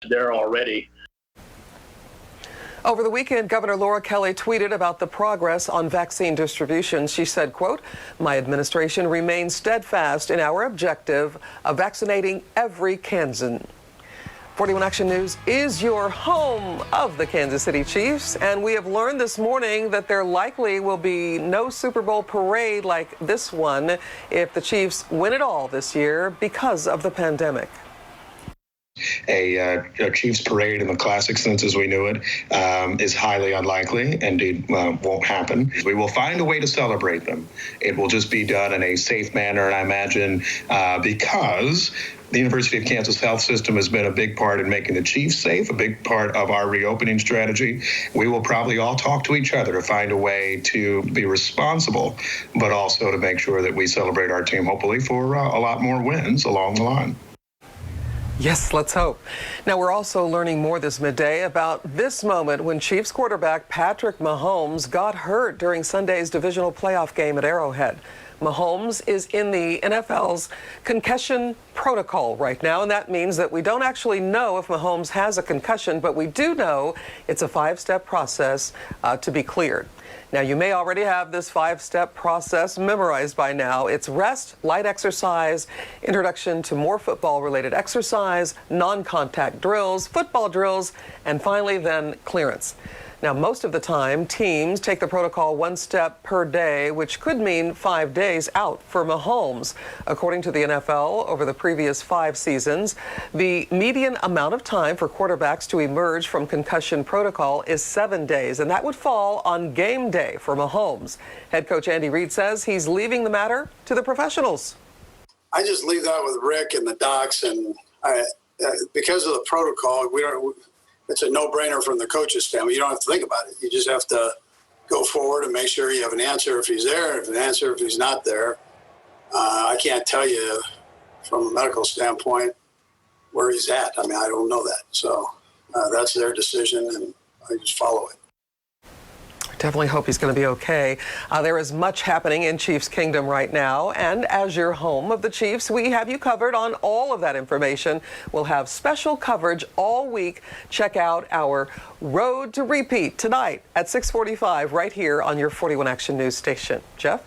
there already. Over the weekend, Governor Laura Kelly tweeted about the progress on vaccine distribution. She said, quote, "My administration remains steadfast in our objective of vaccinating every Kansan." 41 Action News is your home of the Kansas City Chiefs, and we have learned this morning that there likely will be no Super Bowl parade like this one if the Chiefs win it all this year because of the pandemic. A Chiefs parade in the classic sense as we knew it is highly unlikely. Indeed, won't happen. We will find a way to celebrate them. It will just be done in a safe manner, and I imagine because the University of Kansas health system has been a big part in making the Chiefs safe, a big part of our reopening strategy. We will probably all talk to each other to find a way to be responsible, but also to make sure that we celebrate our team, hopefully, for a lot more wins along the line. Yes, let's hope. Now, we're also learning more this midday about this moment when Chiefs quarterback Patrick Mahomes got hurt during Sunday's divisional playoff game at Arrowhead. Mahomes is in the NFL's concussion protocol right now, and that means that we don't actually know if Mahomes has a concussion, but we do know it's a 5-step process to be cleared. Now, you may already have this 5-step process memorized by now. It's rest, light exercise, introduction to more football-related exercise, non-contact drills, football drills, and finally then clearance. Now, most of the time, teams take the protocol 1 step per day, which could mean 5 days out for Mahomes. According to the NFL, over the previous 5 seasons, the median amount of time for quarterbacks to emerge from concussion protocol is 7 days, and that would fall on game day for Mahomes. Head coach Andy Reid says he's leaving the matter to the professionals. I just leave that with Rick and the docs, and because of the protocol, it's a no-brainer from the coach's standpoint. You don't have to think about it. You just have to go forward and make sure you have an answer if he's there, and an answer if he's not there. I can't tell you from a medical standpoint where he's at. I mean, I don't know that. So that's their decision, and I just follow it. Definitely hope he's going to be okay. There is much happening in Chiefs Kingdom right now, and as your home of the Chiefs, we have you covered on all of that information. We'll have special coverage all week. Check out our Road to Repeat tonight at 6:45 right here on your 41 Action News station. Jeff?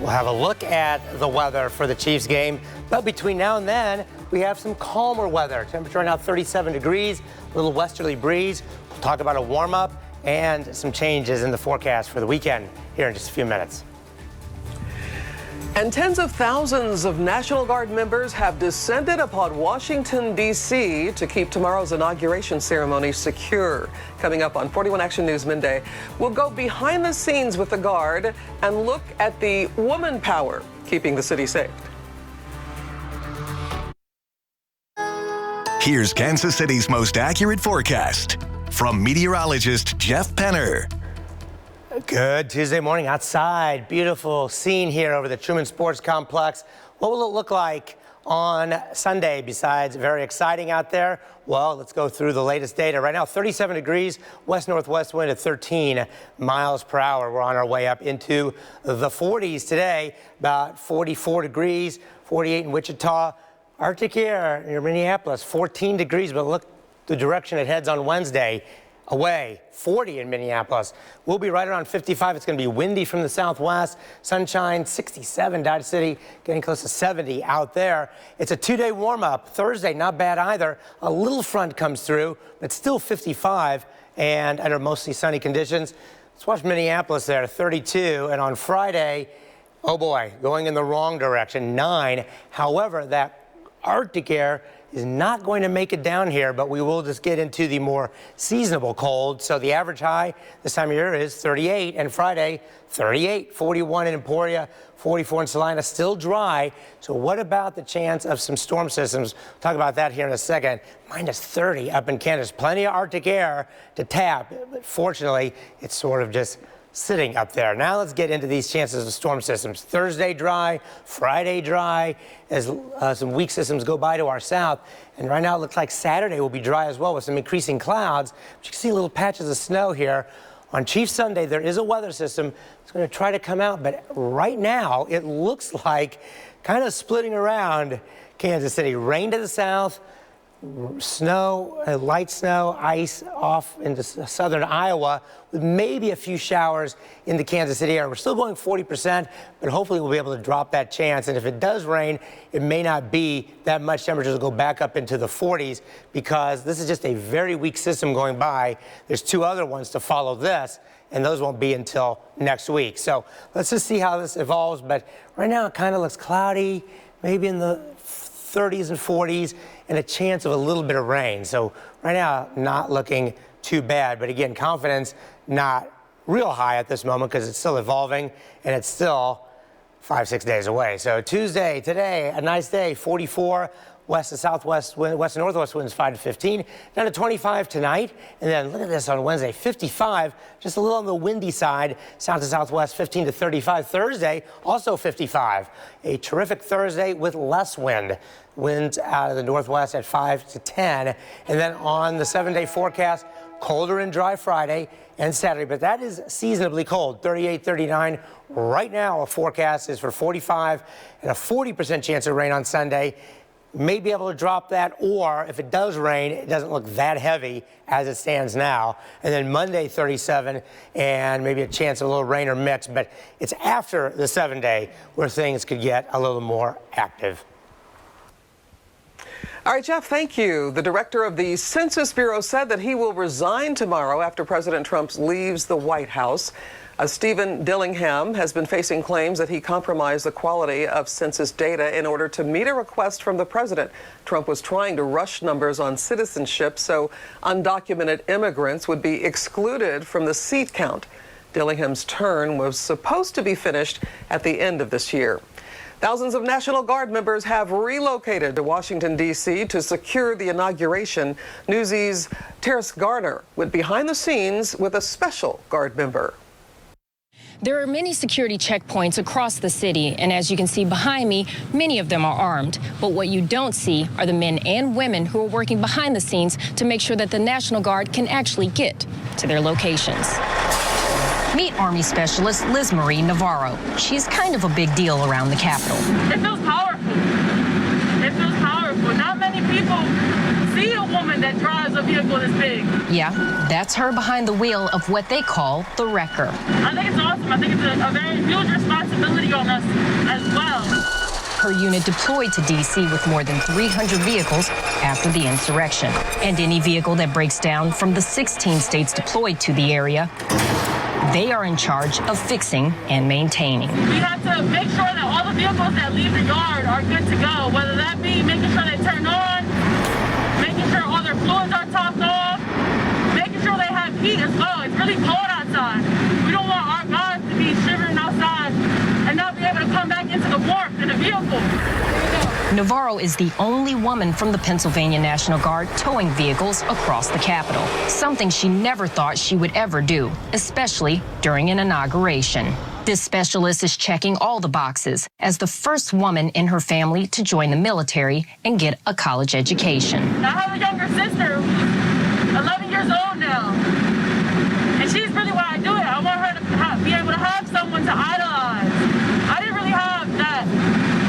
We'll have a look at the weather for the Chiefs game, but between now and then, we have some calmer weather. Temperature right now 37 degrees, a little westerly breeze. We'll talk about a warm-up and some changes in the forecast for the weekend here in just a few minutes. And tens of thousands of National Guard members have descended upon Washington, D.C. to keep tomorrow's inauguration ceremony secure. Coming up on 41 Action News Midday, we'll go behind the scenes with the Guard and look at the woman power keeping the city safe. Here's Kansas City's most accurate forecast from meteorologist Jeff Penner. Good Tuesday morning outside. Beautiful scene here over the Truman Sports Complex. What will it look like on Sunday besides very exciting out there? Well, let's go through the latest data. Right now, 37 degrees, west-northwest wind at 13 miles per hour. We're on our way up into the 40s today, about 44 degrees, 48 in Wichita. Arctic air near Minneapolis, 14 degrees, but look the direction it heads on Wednesday. Away, 40 in Minneapolis. We'll be right around 55. It's going to be windy from the southwest. Sunshine, 67. Dodge City getting close to 70 out there. It's a 2-day warm-up. Thursday, not bad either. A little front comes through, but still 55 and under mostly sunny conditions. Let's watch Minneapolis there, 32. And on Friday, oh boy, going in the wrong direction, 9. However, that Arctic air is not going to make it down here, but we will just get into the more seasonable cold. So the average high this time of year is 38, and Friday, 38, 41 in Emporia, 44 in Salina, still dry. So what about the chance of some storm systems? We'll talk about that here in a second. Minus 30 up in Kansas. Plenty of Arctic air to tap, but fortunately, it's sort of just sitting up there. Now let's get into these chances of storm systems. Thursday dry, Friday dry, as some weak systems go by to our south. And right now it looks like Saturday will be dry as well with some increasing clouds. But you can see little patches of snow here. On Chief Sunday, there is a weather system that's going to try to come out, but right now it looks like kind of splitting around Kansas City. Rain to the south, snow, light snow, ice off into southern Iowa, with maybe a few showers in the Kansas City area. We're still going 40%, but hopefully we'll be able to drop that chance. And if it does rain, it may not be that much. Temperatures will go back up into the 40s because this is just a very weak system going by. There's two other ones to follow this, and those won't be until next week. So let's just see how this evolves. But right now it kind of looks cloudy, maybe in the 30s and 40s, and a chance of a little bit of rain. So right now, not looking too bad. But again, confidence not real high at this moment because it's still evolving and it's still 5-6 days away. So Tuesday, today, a nice day, 44. West to southwest wind, west and northwest winds 5 to 15, down to 25 tonight. And then look at this on Wednesday, 55, just a little on the windy side, south to southwest 15 to 35. Thursday, also 55. A terrific Thursday with less wind. Winds out of the northwest at 5 to 10. And then on the 7-day forecast, colder and dry Friday and Saturday, but that is seasonably cold, 38, 39. Right now, a forecast is for 45 and a 40% chance of rain on Sunday. May be able to drop that, or if it does rain, it doesn't look that heavy as it stands now. And then Monday, 37, and maybe a chance of a little rain or mix, but it's after the 7-day where things could get a little more active. All right, Jeff, thank you. The director of the Census Bureau said that he will resign tomorrow after President Trump leaves the White House. Stephen Dillingham has been facing claims that he compromised the quality of census data in order to meet a request from the president. Trump was trying to rush numbers on citizenship so undocumented immigrants would be excluded from the seat count. Dillingham's term was supposed to be finished at the end of this year. Thousands of National Guard members have relocated to Washington, D.C. to secure the inauguration. Newsy's Terrace Garner went behind the scenes with a special Guard member. There are many security checkpoints across the city, and as you can see behind me, many of them are armed. But what you don't see are the men and women who are working behind the scenes to make sure that the National Guard can actually get to their locations. Meet Army Specialist Liz Marie Navarro. She's kind of a big deal around the Capitol. It feels powerful. It feels powerful. Not many people see a woman that drives a vehicle this big. Yeah, that's her behind the wheel of what they call the wrecker. I think it's awesome. I think it's a very huge responsibility on us as well. Her unit deployed to D.C. with more than 300 vehicles after the insurrection. And any vehicle that breaks down from the 16 states deployed to the area, they are in charge of fixing and maintaining. We have to make sure that all the vehicles that leave the yard are good to go, whether that be making sure they turn on, making sure all their fluids are topped off, making sure they have heat as well. It's really cold outside. We don't want our guys to be shivering outside and not be able to come back into the warmth in the vehicle. Navarro is the only woman from the Pennsylvania National Guard towing vehicles across the Capitol, something she never thought she would ever do, especially during an inauguration. This specialist is checking all the boxes as the first woman in her family to join the military and get a college education. I have a younger sister who's 11 years old now, and she's really why I do it. I want her to be able to have someone to idolize. I didn't really have that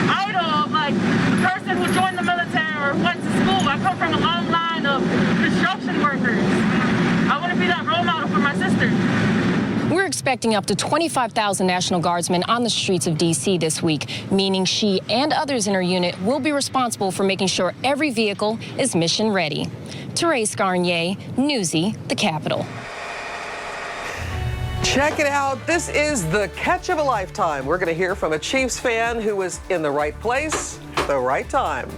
idol of like the person who joined the military or went to school. I come from a long line of construction workers. I want to be that role model for my sister. We're expecting up to 25,000 National Guardsmen on the streets of D.C. this week, meaning she and others in her unit will be responsible for making sure every vehicle is mission ready. Terrace Garnier, Newsy, the Capitol. Check it out. This is the catch of a lifetime. We're going to hear from a Chiefs fan who was in the right place at the right time.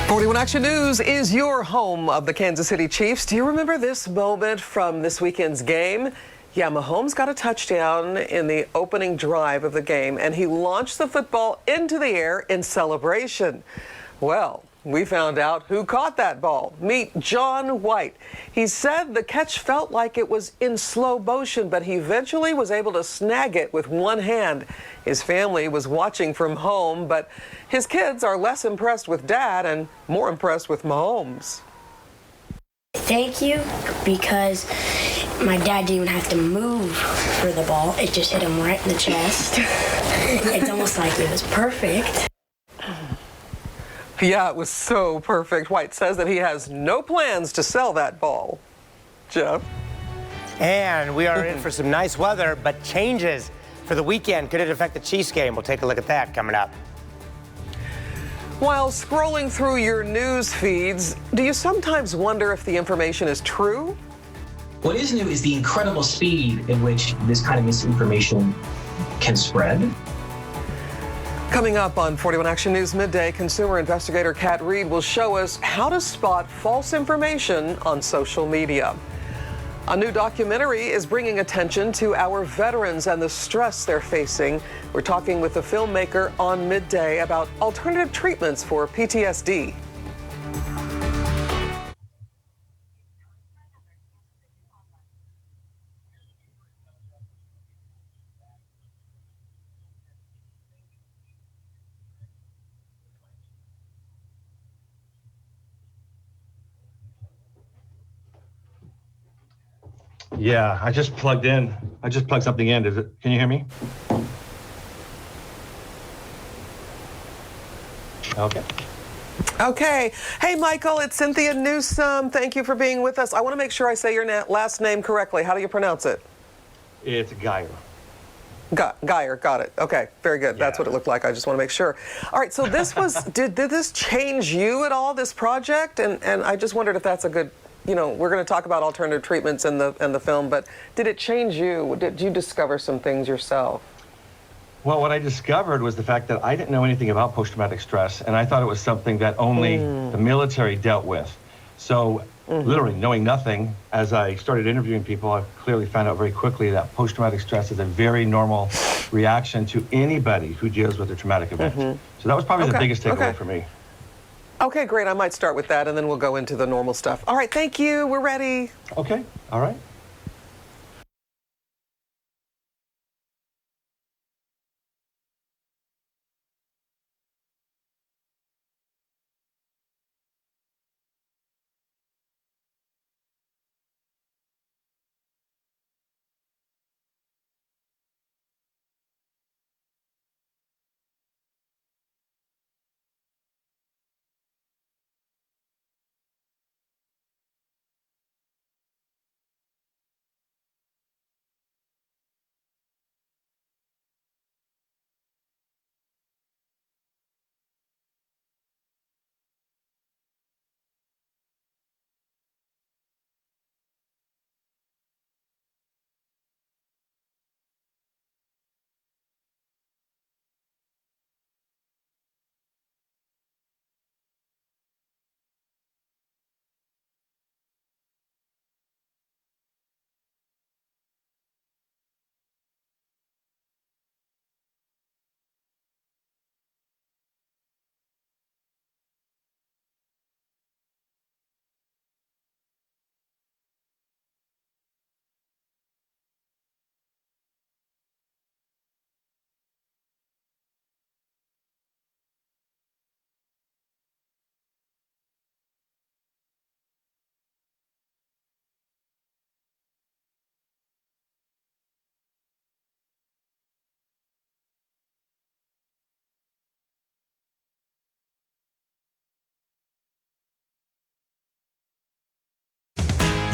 #41 Action News is your home of the Kansas City Chiefs. Do you remember this moment from this weekend's game? Yeah, Mahomes got a touchdown in the opening drive of the game, and he launched the football into the air in celebration. Well, we found out who caught that ball. Meet John White. He said the catch felt like it was in slow motion, but he eventually was able to snag it with one hand. His family was watching from home, but his kids are less impressed with Dad and more impressed with Mahomes. Thank you, because my dad didn't even have to move for the ball. It just hit him right in the chest. It's almost like it was perfect. Yeah, it was so perfect. White says that he has no plans to sell that ball. Jeff? And we are in for some nice weather, but changes for the weekend. Could it affect the Chiefs game? We'll take a look at that coming up. While scrolling through your news feeds, do you sometimes wonder if the information is true? What is new is the incredible speed in which this kind of misinformation can spread. Coming up on 41 Action News Midday, consumer investigator Kat Reed will show us how to spot false information on social media. A new documentary is bringing attention to our veterans and the stress they're facing. We're talking with the filmmaker on Midday about alternative treatments for PTSD. Yeah, I just plugged something in. Can you hear me? Okay. Okay. Hey, Michael, it's Cynthia Newsome. Thank you for being with us. I want to make sure I say your last name correctly. How do you pronounce it? It's Geyer. Geyer, got it. Okay, very good. Yeah. That's what it looked like. I just want to make sure. All right, so this was, did this change you at all, this project? And I just wondered if that's a good, you know, we're going to talk about alternative treatments in the film, but did it change you? Did you discover some things yourself? Well, what I discovered was the fact that I didn't know anything about post-traumatic stress, and I thought it was something that only the military dealt with. So literally knowing nothing, as I started interviewing people, I clearly found out very quickly that post-traumatic stress is a very normal reaction to anybody who deals with a traumatic event. So that was probably the biggest takeaway for me. Okay, great. I might start with that, and then we'll go into the normal stuff. All right, thank you. We're ready. Okay, all right.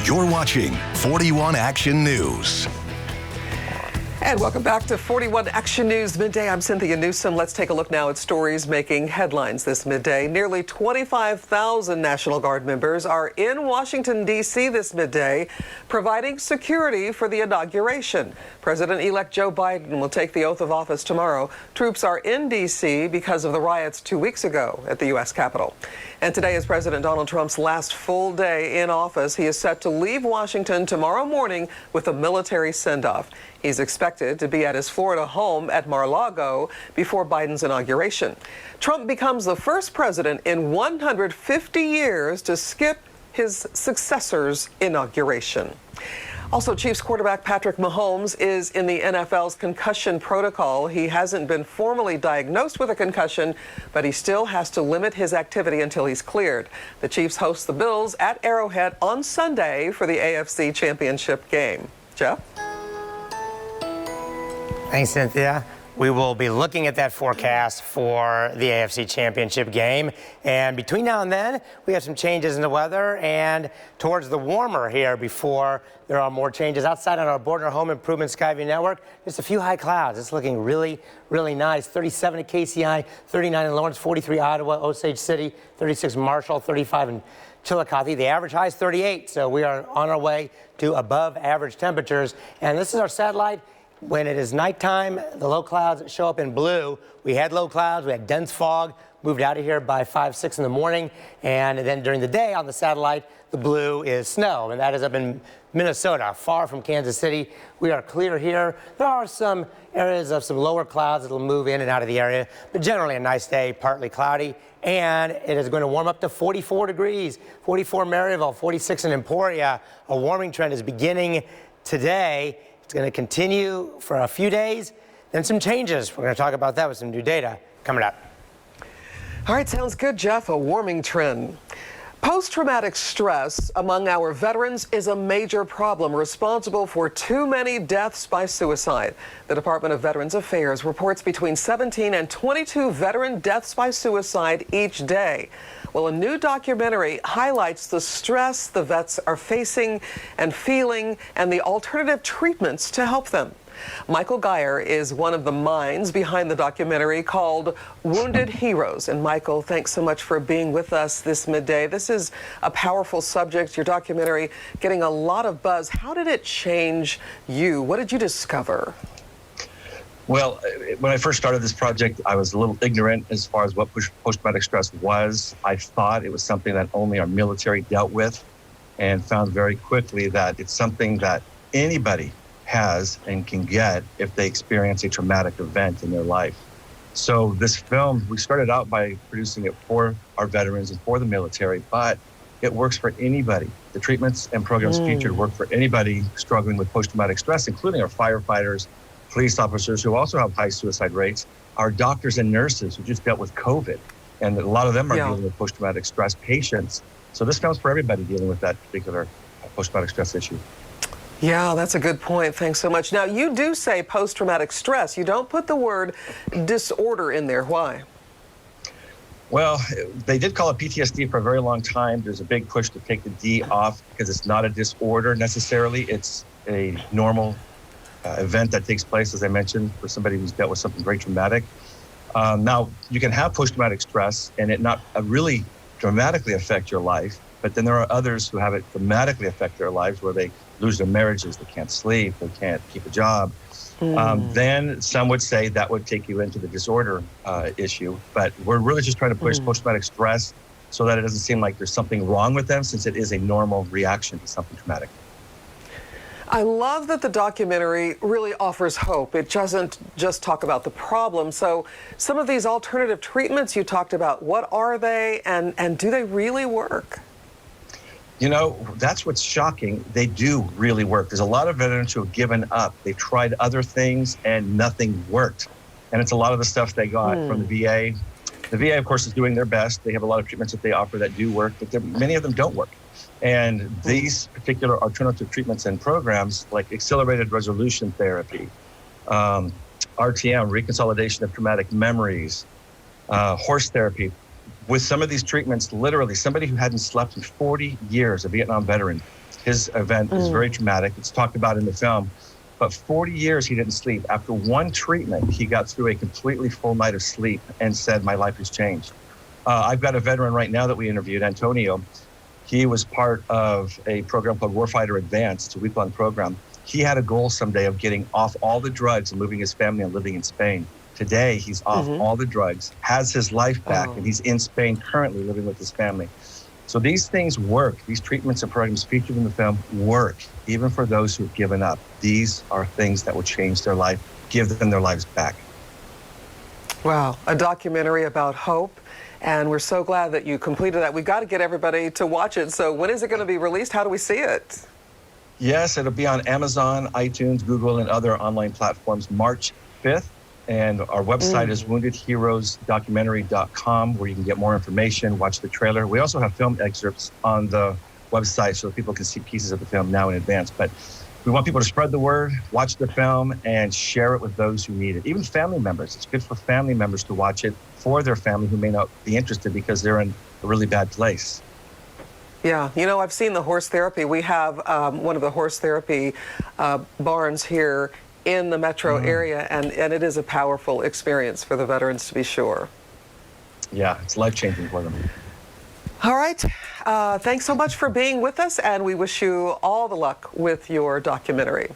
You're watching 41 Action News. And welcome back to 41 Action News Midday. I'm Cynthia Newsome. Let's take a look now at stories making headlines this midday. Nearly 25,000 National Guard members are in Washington, D.C. this midday, providing security for the inauguration. President-elect Joe Biden will take the oath of office tomorrow. Troops are in D.C. because of the riots 2 weeks ago at the U.S. Capitol. And today is President Donald Trump's last full day in office. He is set to leave Washington tomorrow morning with a military send-off. He's expected to be at his Florida home at Mar-a-Lago before Biden's inauguration. Trump becomes the first president in 150 years to skip his successor's inauguration. Also, Chiefs quarterback Patrick Mahomes is in the NFL's concussion protocol. He hasn't been formally diagnosed with a concussion, but he still has to limit his activity until he's cleared. The Chiefs host the Bills at Arrowhead on Sunday for the AFC Championship game. Jeff? Thanks, Cynthia. We will be looking at that forecast for the AFC Championship game. And between now and then, we have some changes in the weather and towards the warmer here before there are more changes. Outside on our Bordner Home Improvement Skyview Network, just a few high clouds. It's looking really, really nice. 37 at KCI, 39 in Lawrence, 43 Ottawa, Osage City, 36 Marshall, 35 in Chillicothe. The average high is 38, so we are on our way to above average temperatures. And this is our satellite. When it is nighttime, the low clouds show up in blue. We had low clouds, we had dense fog, moved out of here by 5, 6 in the morning. And then during the day on the satellite, the blue is snow. And that is up in Minnesota, far from Kansas City. We are clear here. There are some areas of some lower clouds that will move in and out of the area, but generally a nice day, partly cloudy. And it is going to warm up to 44 degrees, 44 in Maryville, 46 in Emporia. A warming trend is beginning today. It's going to continue for a few days, then some changes. We're going to talk about that with some new data coming up. All right, sounds good, Jeff. A warming trend. Post-traumatic stress among our veterans is a major problem responsible for too many deaths by suicide. The Department of Veterans Affairs reports between 17 and 22 veteran deaths by suicide each day. Well, a new documentary highlights the stress the vets are facing and feeling and the alternative treatments to help them. Michael Geyer is one of the minds behind the documentary called Wounded Heroes. And Michael, thanks so much for being with us this midday. This is a powerful subject, your documentary getting a lot of buzz. How did it change you? What did you discover? Well, when I first started this project, I was a little ignorant as far as what post-traumatic stress was. I thought it was something that only our military dealt with, and found very quickly that it's something that anybody has and can get if they experience a traumatic event in their life. So this film, we started out by producing it for our veterans and for the military, but it works for anybody. The treatments and programs featured work for anybody struggling with post-traumatic stress, including our firefighters, police officers who also have high suicide rates, our doctors and nurses who just dealt with COVID. And a lot of them are dealing with post-traumatic stress, patients. So this film's for everybody dealing with that particular post-traumatic stress issue. Yeah, that's a good point. Thanks so much. Now, you do say post-traumatic stress. You don't put the word disorder in there. Why? Well, they did call it PTSD for a very long time. There's a big push to take the D off because it's not a disorder necessarily. It's a normal event that takes place, as I mentioned, for somebody who's dealt with something very traumatic. Now, you can have post-traumatic stress and it not really dramatically affect your life, but then there are others who have it dramatically affect their lives where they lose their marriages, they can't sleep, they can't keep a job. Then some would say that would take you into the disorder issue. But we're really just trying to push post-traumatic stress so that it doesn't seem like there's something wrong with them, since it is a normal reaction to something traumatic. I love that the documentary really offers hope. It doesn't just talk about the problem. So some of these alternative treatments you talked about, what are they and do they really work? You know, that's what's shocking. They do really work. There's a lot of veterans who have given up. They've tried other things and nothing worked. And it's a lot of the stuff they got from the VA. The VA, of course, is doing their best. They have a lot of treatments that they offer that do work, but many of them don't work. And these particular alternative treatments and programs, like accelerated resolution therapy, RTM, reconsolidation of traumatic memories, horse therapy, with some of these treatments, literally somebody who hadn't slept in 40 years, a Vietnam veteran, his event is very traumatic. It's talked about in the film, but 40 years he didn't sleep. After one treatment, he got through a completely full night of sleep and said, my life has changed. I've got a veteran right now that we interviewed, Antonio. He was part of a program called Warfighter Advance. It's a week-long program. He had a goal someday of getting off all the drugs and moving his family and living in Spain. Today, he's off all the drugs, has his life back, and he's in Spain currently living with his family. So these things work. These treatments and programs featured in the film work, even for those who've given up. These are things that will change their life, give them their lives back. Wow, a documentary about hope. And we're so glad that you completed that. We've got to get everybody to watch it. So when is it going to be released? How do we see it? Yes, it'll be on Amazon, iTunes, Google, and other online platforms March 5th. And our website is woundedheroesdocumentary.com, where you can get more information, watch the trailer. We also have film excerpts on the website so that people can see pieces of the film now in advance. But We want people to spread the word, watch the film, and share it with those who need it. Even family members. It's good for family members to watch it for their family who may not be interested because they're in a really bad place. Yeah, you know, I've seen the horse therapy. We have one of the horse therapy barns here in the metro area, and it is a powerful experience for the veterans, to be sure. Yeah, it's life-changing for them. All right. Thanks so much for being with us, and we wish you all the luck with your documentary.